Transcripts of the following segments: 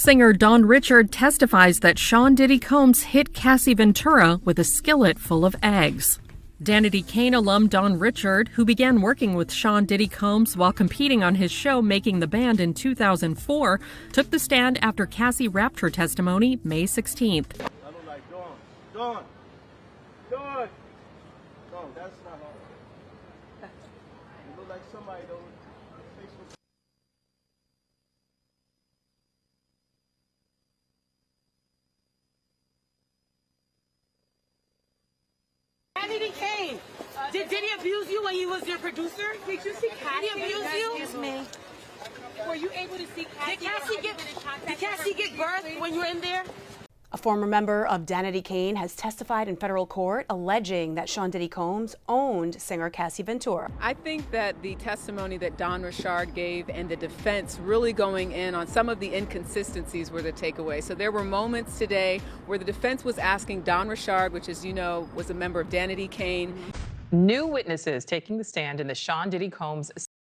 Singer Don Richard testifies that Sean Diddy Combs hit Cassie Ventura with a skillet full of eggs. Danity Kane alum Don Richard, who began working with Sean Diddy Combs while competing on his show Making the Band in 2004, took the stand after Cassie wrapped her testimony May 16th. I look like Dawn, that's not her. You look like somebody though. Danity Kane, did he abuse you when he was your producer? Did you see Cassie? Did he abuse you? Excuse me. Were you able to see Cassie? Did Cassie get birth when you were in there? A former member of Danity Kane has testified in federal court alleging that Sean Diddy Combs owned singer Cassie Ventura. I think that the testimony that Don Richard gave and the defense really going in on some of the inconsistencies were the takeaway. So there were moments today where the defense was asking Don Richard, which, as you know, was a member of Danity Kane. New witnesses taking the stand in the Sean Diddy Combs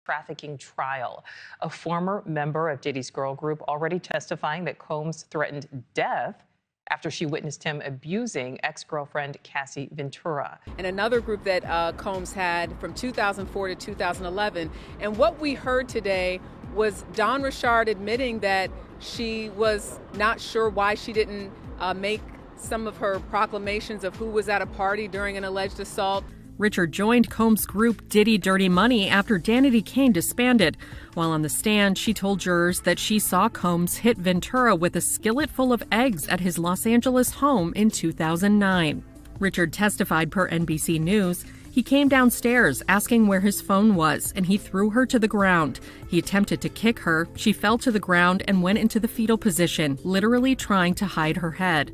trafficking trial. A former member of Diddy's girl group already testifying that Combs threatened death after she witnessed him abusing ex-girlfriend Cassie Ventura. And another group that Combs had from 2004 to 2011. And what we heard today was Don Richard admitting that she was not sure why she didn't make some of her proclamations of who was at a party during an alleged assault. Richard joined Combs' group Diddy Dirty Money after Danity Kane disbanded. While on the stand, she told jurors that she saw Combs hit Ventura with a skillet full of eggs at his Los Angeles home in 2009. Richard testified per NBC News. He came downstairs asking where his phone was, and he threw her to the ground. He attempted to kick her. She fell to the ground and went into the fetal position, literally trying to hide her head.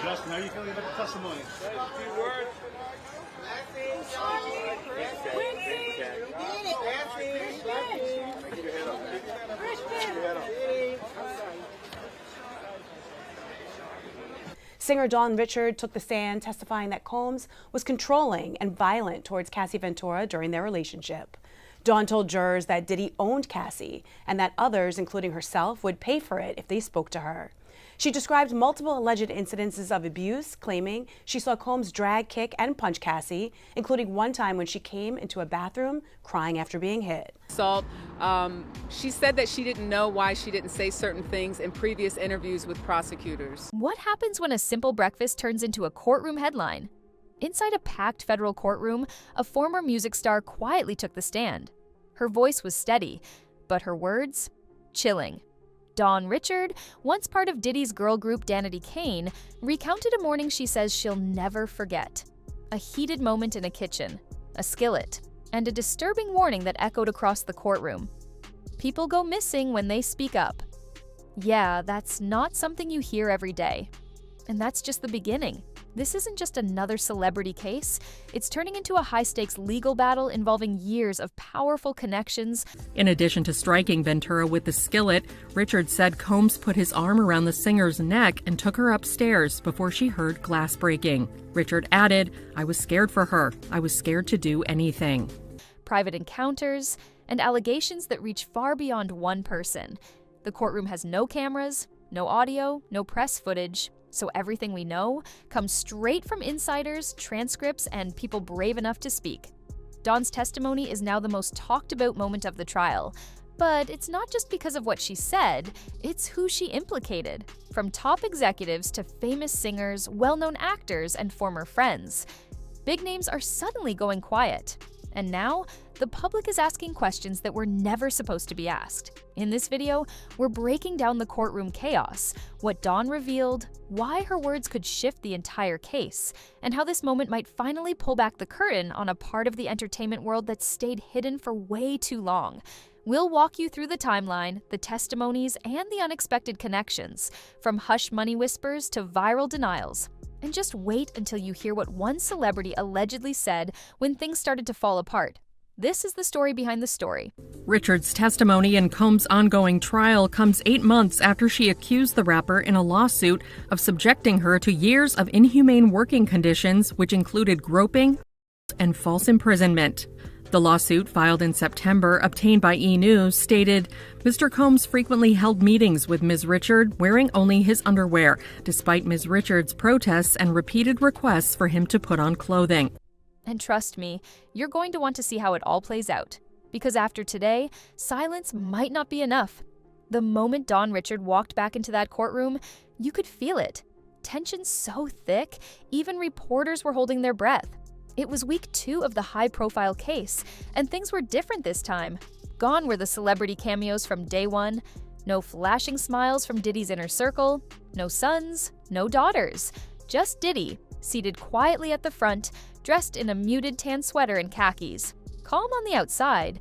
Justin, how are you feeling about the testimony? Singer Don Richard took the stand testifying that Combs was controlling and violent towards Cassie Ventura during their relationship. Don told jurors that Diddy owned Cassie and that others, including herself, would pay for it if they spoke to her. She described multiple alleged incidences of abuse, claiming she saw Combs drag, kick, and punch Cassie, including one time when she came into a bathroom crying after being hit. Assault. She said that she didn't know why she didn't say certain things in previous interviews with prosecutors. What happens when a simple breakfast turns into a courtroom headline? Inside a packed federal courtroom, a former music star quietly took the stand. Her voice was steady, but her words, chilling. Don Richard, once part of Diddy's girl group Danity Kane, recounted a morning she says she'll never forget. A heated moment in a kitchen, a skillet, and a disturbing warning that echoed across the courtroom. People go missing when they speak up. Yeah, that's not something you hear every day. And that's just the beginning. This isn't just another celebrity case. It's turning into a high-stakes legal battle involving years of powerful connections. In addition to striking Ventura with the skillet, Richard said Combs put his arm around the singer's neck and took her upstairs before she heard glass breaking. Richard added, "I was scared for her. I was scared to do anything." Private encounters and allegations that reach far beyond one person. The courtroom has no cameras, no audio, no press footage. So everything we know comes straight from insiders, transcripts, and people brave enough to speak. Don's testimony is now the most talked about moment of the trial. But it's not just because of what she said, it's who she implicated. From top executives to famous singers, well-known actors, and former friends. Big names are suddenly going quiet. And now, the public is asking questions that were never supposed to be asked. In this video, we're breaking down the courtroom chaos, what Dawn revealed, why her words could shift the entire case, and how this moment might finally pull back the curtain on a part of the entertainment world that stayed hidden for way too long. We'll walk you through the timeline, the testimonies, and the unexpected connections, from hush money whispers to viral denials. And just wait until you hear what one celebrity allegedly said when things started to fall apart. This is the story behind the story. Richard's testimony in Combs' ongoing trial comes 8 months after she accused the rapper in a lawsuit of subjecting her to years of inhumane working conditions, which included groping and false imprisonment. The lawsuit, filed in September, obtained by E! News, stated, Mr. Combs frequently held meetings with Ms. Richard wearing only his underwear, despite Ms. Richard's protests and repeated requests for him to put on clothing. And trust me, you're going to want to see how it all plays out. Because after today, silence might not be enough. The moment Dawn Richard walked back into that courtroom, you could feel it. Tension so thick, even reporters were holding their breath. It was week 2 of the high-profile case, and things were different this time. Gone were the celebrity cameos from day one, no flashing smiles from Diddy's inner circle, no sons, no daughters, just Diddy, seated quietly at the front, dressed in a muted tan sweater and khakis. Calm on the outside,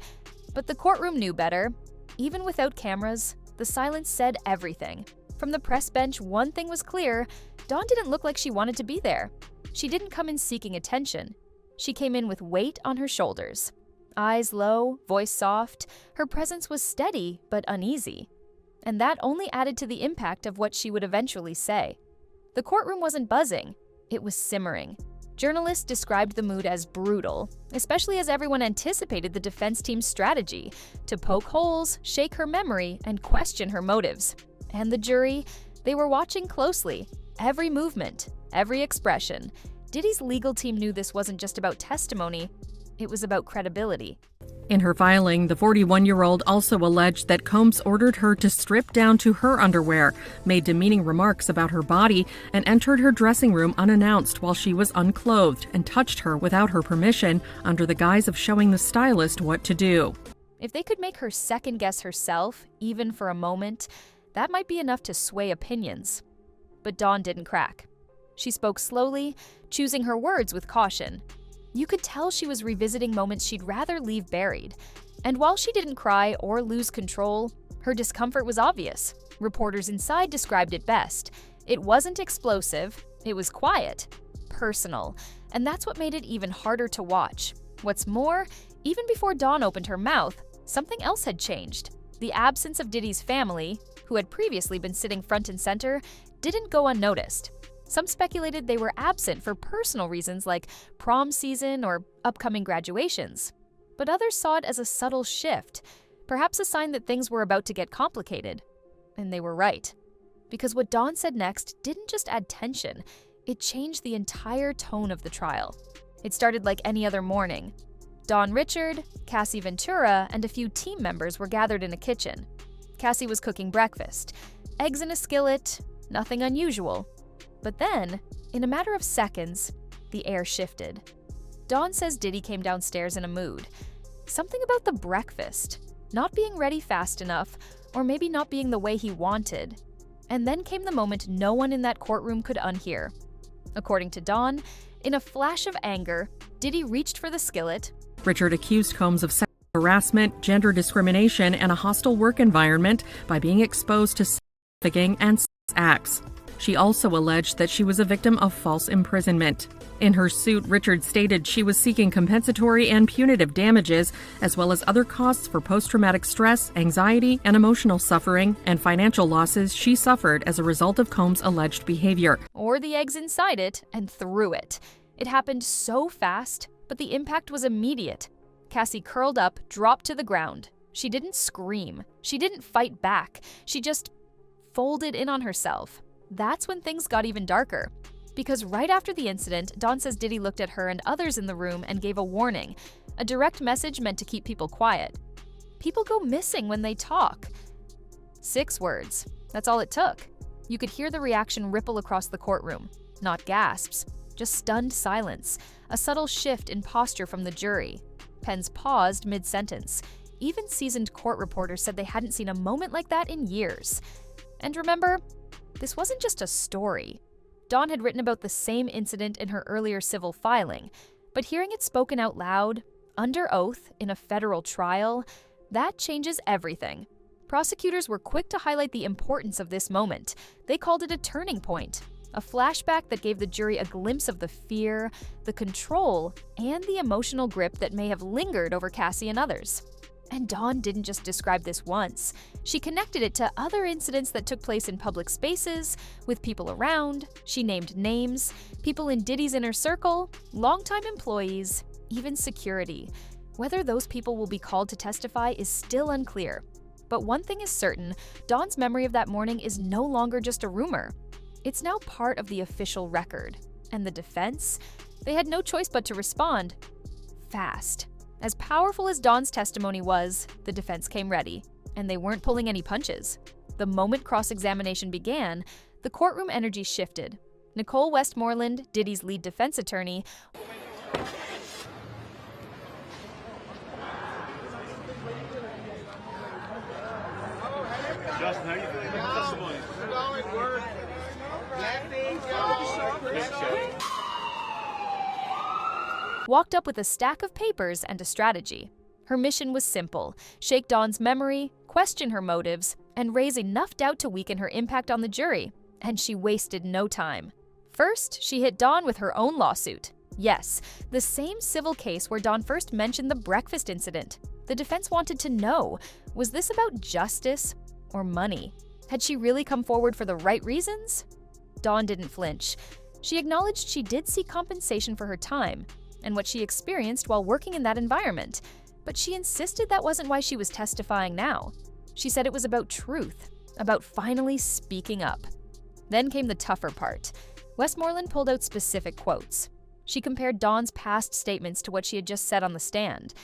but the courtroom knew better. Even without cameras, the silence said everything. From the press bench, one thing was clear: Dawn didn't look like she wanted to be there. She didn't come in seeking attention. She came in with weight on her shoulders. Eyes low, voice soft, her presence was steady but uneasy. And that only added to the impact of what she would eventually say. The courtroom wasn't buzzing, it was simmering. Journalists described the mood as brutal, especially as everyone anticipated the defense team's strategy to poke holes, shake her memory, and question her motives. And the jury, they were watching closely, every movement, every expression. Diddy's legal team knew this wasn't just about testimony, it was about credibility. In her filing, the 41-year-old also alleged that Combs ordered her to strip down to her underwear, made demeaning remarks about her body, and entered her dressing room unannounced while she was unclothed, and touched her without her permission under the guise of showing the stylist what to do. If they could make her second-guess herself, even for a moment, that might be enough to sway opinions. But Dawn didn't crack. She spoke slowly, choosing her words with caution. You could tell she was revisiting moments she'd rather leave buried. And while she didn't cry or lose control, her discomfort was obvious. Reporters inside described it best. It wasn't explosive, it was quiet, personal, and that's what made it even harder to watch. What's more, even before Dawn opened her mouth, something else had changed. The absence of Diddy's family, who had previously been sitting front and center, didn't go unnoticed. Some speculated they were absent for personal reasons like prom season or upcoming graduations. But others saw it as a subtle shift, perhaps a sign that things were about to get complicated. And they were right. Because what Dawn said next didn't just add tension, it changed the entire tone of the trial. It started like any other morning. Dawn Richard, Cassie Ventura, and a few team members were gathered in a kitchen. Cassie was cooking breakfast. Eggs in a skillet, nothing unusual. But then, in a matter of seconds, the air shifted. Dawn says Diddy came downstairs in a mood. Something about the breakfast, not being ready fast enough, or maybe not being the way he wanted. And then came the moment no one in that courtroom could unhear. According to Dawn, in a flash of anger, Diddy reached for the skillet. Richard accused Combs of sexual harassment, gender discrimination, and a hostile work environment by being exposed to sex trafficking and sex acts. She also alleged that she was a victim of false imprisonment. In her suit, Richard stated she was seeking compensatory and punitive damages, as well as other costs for post-traumatic stress, anxiety, and emotional suffering, and financial losses she suffered as a result of Combs' alleged behavior. Or the eggs inside it and threw it. It happened so fast, but the impact was immediate. Cassie curled up, dropped to the ground. She didn't scream. She didn't fight back. She just folded in on herself. That's when things got even darker. Because right after the incident, Dawn says Diddy looked at her and others in the room and gave a warning, a direct message meant to keep people quiet. People go missing when they talk. 6 words. That's all it took. You could hear the reaction ripple across the courtroom. Not gasps, just stunned silence, a subtle shift in posture from the jury. Pens paused mid-sentence. Even seasoned court reporters said they hadn't seen a moment like that in years. And remember, this wasn't just a story. Dawn had written about the same incident in her earlier civil filing, but hearing it spoken out loud, under oath, in a federal trial, that changes everything. Prosecutors were quick to highlight the importance of this moment. They called it a turning point, a flashback that gave the jury a glimpse of the fear, the control, and the emotional grip that may have lingered over Cassie and others. And Dawn didn't just describe this once. She connected it to other incidents that took place in public spaces, with people around. She named names, people in Diddy's inner circle, longtime employees, even security. Whether those people will be called to testify is still unclear. But one thing is certain, Dawn's memory of that morning is no longer just a rumor. It's now part of the official record. And the defense? They had no choice but to respond fast. As powerful as Dawn's testimony was, the defense came ready, and they weren't pulling any punches. The moment cross-examination began, the courtroom energy shifted. Nicole Westmoreland, Diddy's lead defense attorney, Justin, how you feeling about the testimony? walked up with a stack of papers and a strategy. Her mission was simple: shake Dawn's memory, question her motives, and raise enough doubt to weaken her impact on the jury. And she wasted no time. First, she hit Dawn with her own lawsuit. Yes, the same civil case where Dawn first mentioned the breakfast incident. The defense wanted to know, was this about justice or money? Had she really come forward for the right reasons? Dawn didn't flinch. She acknowledged she did seek compensation for her time and what she experienced while working in that environment, but she insisted that wasn't why she was testifying now. She said it was about truth, about finally speaking up. Then came the tougher part. Westmoreland pulled out specific quotes. She compared Dawn's past statements to what she had just said on the stand.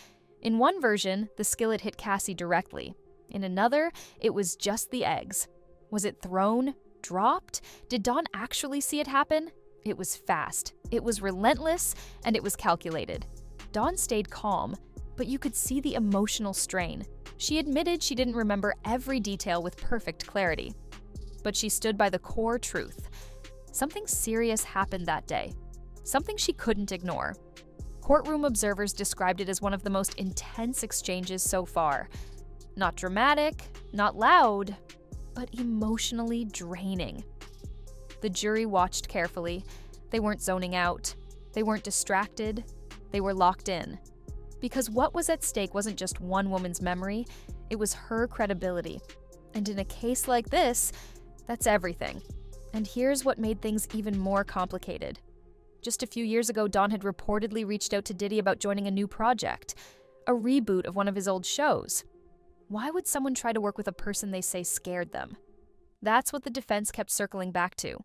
In one version, the skillet hit Cassie directly. In another, it was just the eggs. Was it thrown? Dropped? Did Dawn actually see it happen? It was fast, it was relentless, and it was calculated. Dawn stayed calm, but you could see the emotional strain. She admitted she didn't remember every detail with perfect clarity. But she stood by the core truth. Something serious happened that day. Something she couldn't ignore. Courtroom observers described it as one of the most intense exchanges so far. Not dramatic, not loud, but emotionally draining. The jury watched carefully. They weren't zoning out. They weren't distracted. They were locked in. Because what was at stake wasn't just one woman's memory, it was her credibility. And in a case like this, that's everything. And here's what made things even more complicated. Just a few years ago, Dawn had reportedly reached out to Diddy about joining a new project, a reboot of one of his old shows. Why would someone try to work with a person they say scared them? That's what the defense kept circling back to.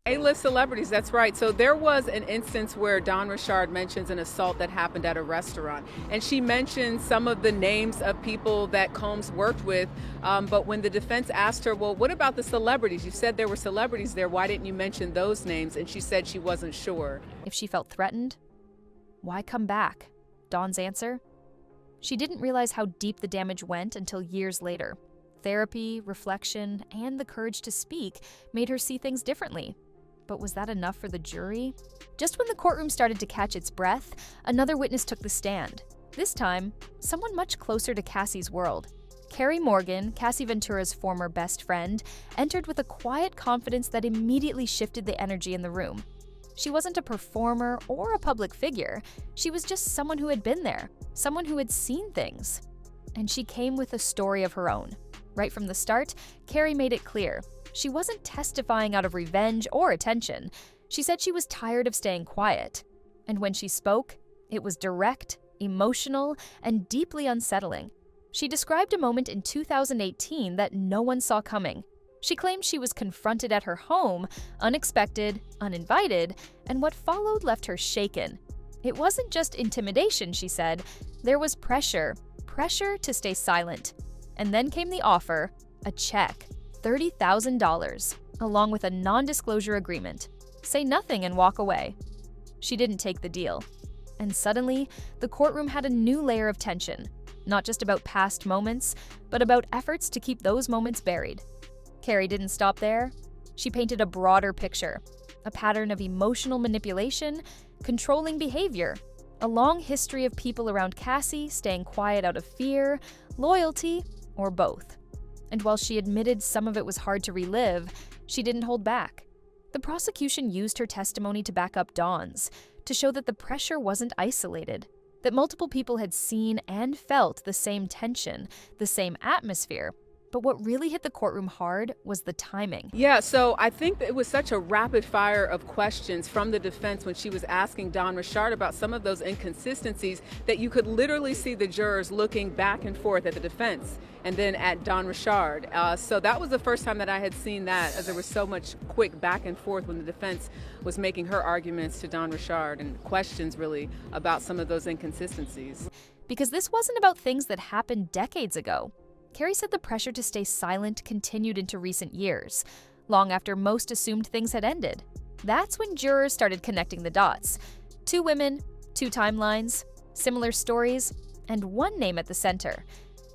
A-list celebrities, that's right. So there was an instance where Dawn Richard mentions an assault that happened at a restaurant. And she mentioned some of the names of people that Combs worked with. But when the defense asked her, well, what about the celebrities? You said there were celebrities there. Why didn't you mention those names? And she said she wasn't sure. If she felt threatened, why come back? Dawn's answer? She didn't realize how deep the damage went until years later. Therapy, reflection, and the courage to speak made her see things differently. But was that enough for the jury? Just when the courtroom started to catch its breath, another witness took the stand. This time, someone much closer to Cassie's world. Carrie Morgan, Cassie Ventura's former best friend, entered with a quiet confidence that immediately shifted the energy in the room. She wasn't a performer or a public figure. She was just someone who had been there, someone who had seen things. And she came with a story of her own. Right from the start, Carrie made it clear. She wasn't testifying out of revenge or attention. She said she was tired of staying quiet. And when she spoke, it was direct, emotional, and deeply unsettling. She described a moment in 2018 that no one saw coming. She claimed she was confronted at her home, unexpected, uninvited, and what followed left her shaken. It wasn't just intimidation, she said. There was pressure to stay silent. And then came the offer, a check, $30,000, along with a non-disclosure agreement. Say nothing and walk away. She didn't take the deal. And suddenly, the courtroom had a new layer of tension, not just about past moments, but about efforts to keep those moments buried. Carrie didn't stop there. She painted a broader picture, a pattern of emotional manipulation, controlling behavior, a long history of people around Cassie staying quiet out of fear, loyalty, or both. And while she admitted some of it was hard to relive, she didn't hold back. The prosecution used her testimony to back up Dawn's, to show that the pressure wasn't isolated, that multiple people had seen and felt the same tension, the same atmosphere, But what really hit the courtroom hard was the timing. Yeah, so I think that it was such a rapid fire of questions from the defense when she was asking Don Richard about some of those inconsistencies that you could literally see the jurors looking back and forth at the defense and then at Don Richard. So that was the first time that I had seen that, as there was so much quick back and forth when the defense was making her arguments to Don Richard and questions really about some of those inconsistencies. Because this wasn't about things that happened decades ago. Carrie said the pressure to stay silent continued into recent years, long after most assumed things had ended. That's when jurors started connecting the dots. 2 women, 2 timelines, similar stories, and one name at the center.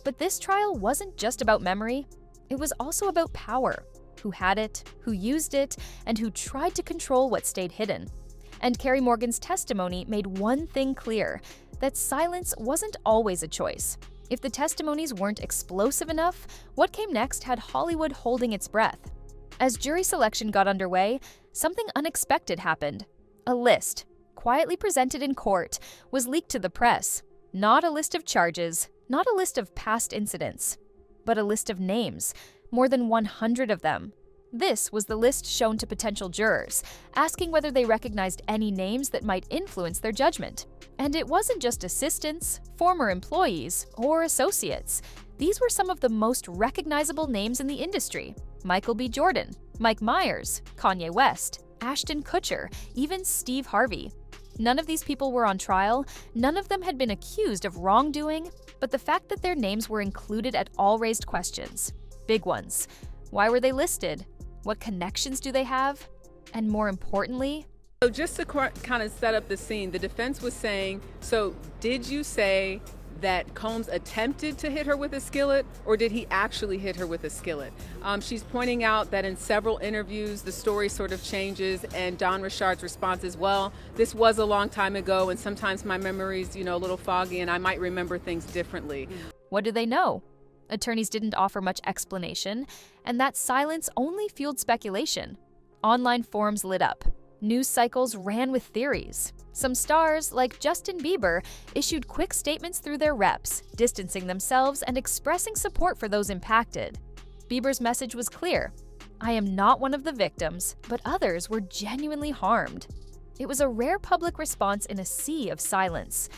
But this trial wasn't just about memory. It was also about power. Who had it, who used it, and who tried to control what stayed hidden. And Carrie Morgan's testimony made one thing clear, that silence wasn't always a choice. If the testimonies weren't explosive enough, what came next had Hollywood holding its breath. As jury selection got underway, something unexpected happened. A list, quietly presented in court, was leaked to the press. Not a list of charges, not a list of past incidents, but a list of names, more than 100 of them. This was the list shown to potential jurors, asking whether they recognized any names that might influence their judgment. And it wasn't just assistants, former employees, or associates. These were some of the most recognizable names in the industry. Michael B. Jordan, Mike Myers, Kanye West, Ashton Kutcher, even Steve Harvey. None of these people were on trial, none of them had been accused of wrongdoing, but the fact that their names were included at all raised questions. Big ones. Why were they listed? What connections do they have? And more importantly, so just to kind of set up the scene, the defense was saying, so did you say that Combs attempted to hit her with a skillet, or did he actually hit her with a skillet? She's pointing out that in several interviews, the story sort of changes, and Don Richard's response is, well, this was a long time ago, and sometimes my memory's, a little foggy, and I might remember things differently. What do they know? Attorneys didn't offer much explanation, and that silence only fueled speculation. Online forums lit up. News cycles ran with theories. Some stars, like Justin Bieber, issued quick statements through their reps, distancing themselves and expressing support for those impacted. Bieber's message was clear. I am not one of the victims, but others were genuinely harmed. It was a rare public response in a sea of silence.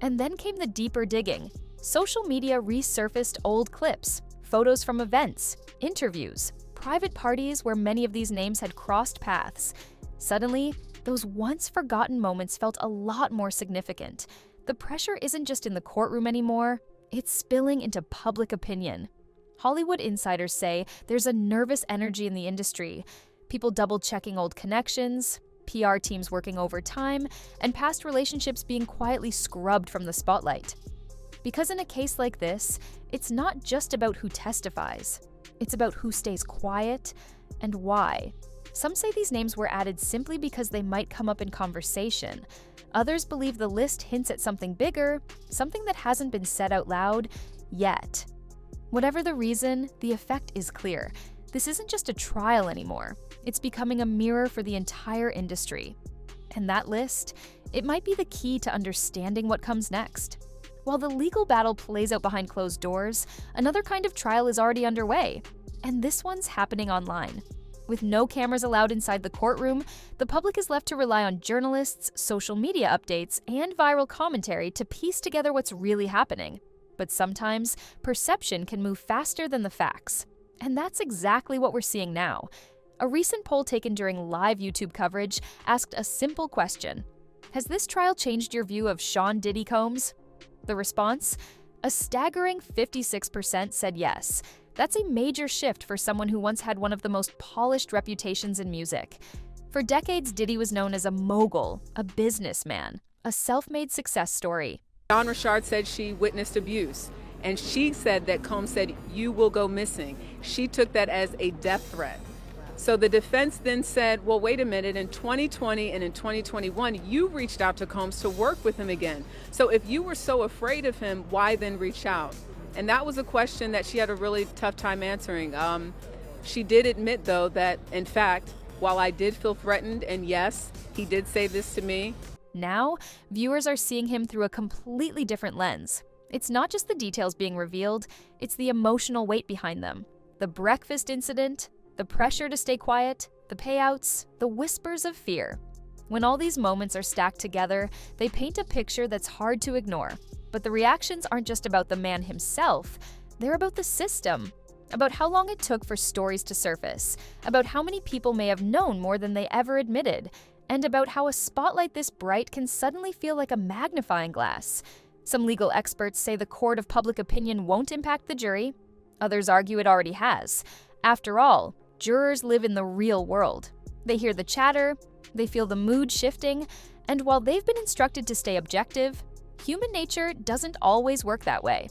And then came the deeper digging. Social media resurfaced old clips, photos from events, interviews, private parties where many of these names had crossed paths. Suddenly, those once forgotten moments felt a lot more significant. The pressure isn't just in the courtroom anymore, it's spilling into public opinion. Hollywood insiders say there's a nervous energy in the industry, people double-checking old connections, PR teams working overtime, and past relationships being quietly scrubbed from the spotlight. Because in a case like this, it's not just about who testifies. It's about who stays quiet and why. Some say these names were added simply because they might come up in conversation. Others believe the list hints at something bigger, something that hasn't been said out loud yet. Whatever the reason, the effect is clear. This isn't just a trial anymore. It's becoming a mirror for the entire industry. And that list, it might be the key to understanding what comes next. While the legal battle plays out behind closed doors, another kind of trial is already underway. And this one's happening online. With no cameras allowed inside the courtroom, the public is left to rely on journalists, social media updates, and viral commentary to piece together what's really happening. But sometimes, perception can move faster than the facts. And that's exactly what we're seeing now. A recent poll taken during live YouTube coverage asked a simple question. Has this trial changed your view of Sean Diddy Combs? The response? A staggering 56% said yes. That's a major shift for someone who once had one of the most polished reputations in music. For decades, Diddy was known as a mogul, a businessman, a self-made success story. Don Richard said she witnessed abuse, and she said that Combs said, "You will go missing." She took that as a death threat. So the defense then said, well, wait a minute, in 2020 and in 2021, you reached out to Combs to work with him again. So if you were so afraid of him, why then reach out? And that was a question that she had a really tough time answering. She did admit, though, that, in fact, while I did feel threatened, and yes, he did say this to me. Now, viewers are seeing him through a completely different lens. It's not just the details being revealed, it's the emotional weight behind them. The breakfast incident, the pressure to stay quiet, the payouts, the whispers of fear. When all these moments are stacked together, they paint a picture that's hard to ignore. But the reactions aren't just about the man himself, they're about the system. About how long it took for stories to surface, about how many people may have known more than they ever admitted, and about how a spotlight this bright can suddenly feel like a magnifying glass. Some legal experts say the court of public opinion won't impact the jury. Others argue it already has. After all, jurors live in the real world. They hear the chatter, they feel the mood shifting, and while they've been instructed to stay objective, human nature doesn't always work that way.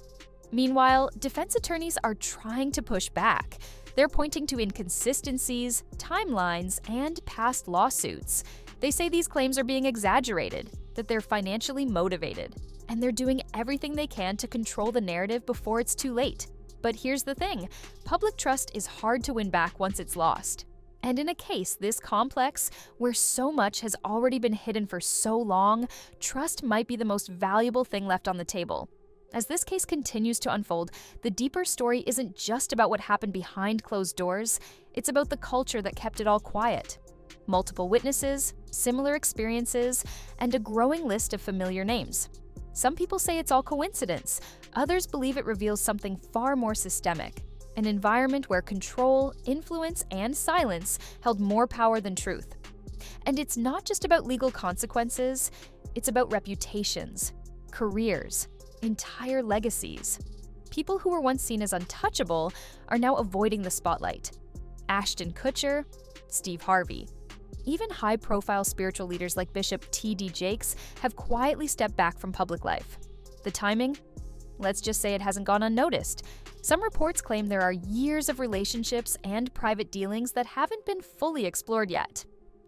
Meanwhile, defense attorneys are trying to push back. They're pointing to inconsistencies, timelines, and past lawsuits. They say these claims are being exaggerated, that they're financially motivated, and they're doing everything they can to control the narrative before it's too late. But here's the thing, public trust is hard to win back once it's lost. And in a case this complex, where so much has already been hidden for so long, trust might be the most valuable thing left on the table. As this case continues to unfold, the deeper story isn't just about what happened behind closed doors, it's about the culture that kept it all quiet. Multiple witnesses, similar experiences, and a growing list of familiar names. Some people say it's all coincidence, others believe it reveals something far more systemic, an environment where control, influence, and silence held more power than truth. And it's not just about legal consequences, it's about reputations, careers, entire legacies. People who were once seen as untouchable are now avoiding the spotlight. Ashton Kutcher, Steve Harvey. Even high-profile spiritual leaders like Bishop T.D. Jakes have quietly stepped back from public life. The timing? Let's just say it hasn't gone unnoticed. Some reports claim there are years of relationships and private dealings that haven't been fully explored yet.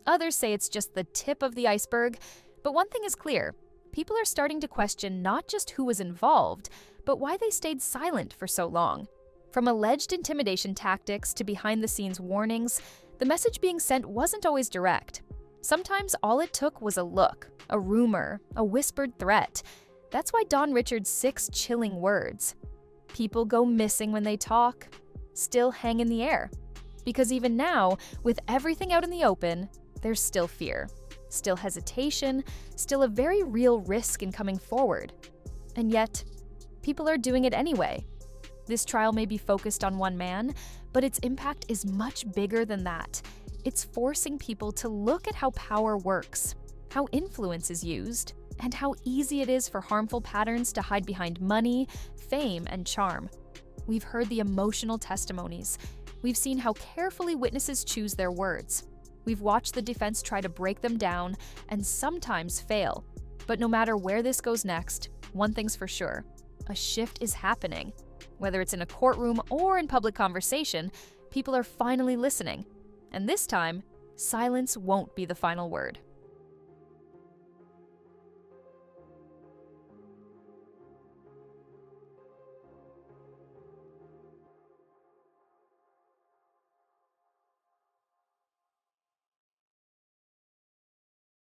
Others say it's just the tip of the iceberg, but one thing is clear. People are starting to question not just who was involved, but why they stayed silent for so long. From alleged intimidation tactics to behind-the-scenes warnings, the message being sent wasn't always direct. Sometimes all it took was a look, a rumor, a whispered threat. That's why Don Richard's 6 chilling words, "People go missing when they talk," still hang in the air. Because even now, with everything out in the open, there's still fear. Still hesitation, still a very real risk in coming forward. And yet, people are doing it anyway. This trial may be focused on one man, but its impact is much bigger than that. It's forcing people to look at how power works, how influence is used, and how easy it is for harmful patterns to hide behind money, fame, and charm. We've heard the emotional testimonies. We've seen how carefully witnesses choose their words. We've watched the defense try to break them down and sometimes fail. But no matter where this goes next, one thing's for sure, a shift is happening. Whether it's in a courtroom or in public conversation, people are finally listening. And this time, silence won't be the final word.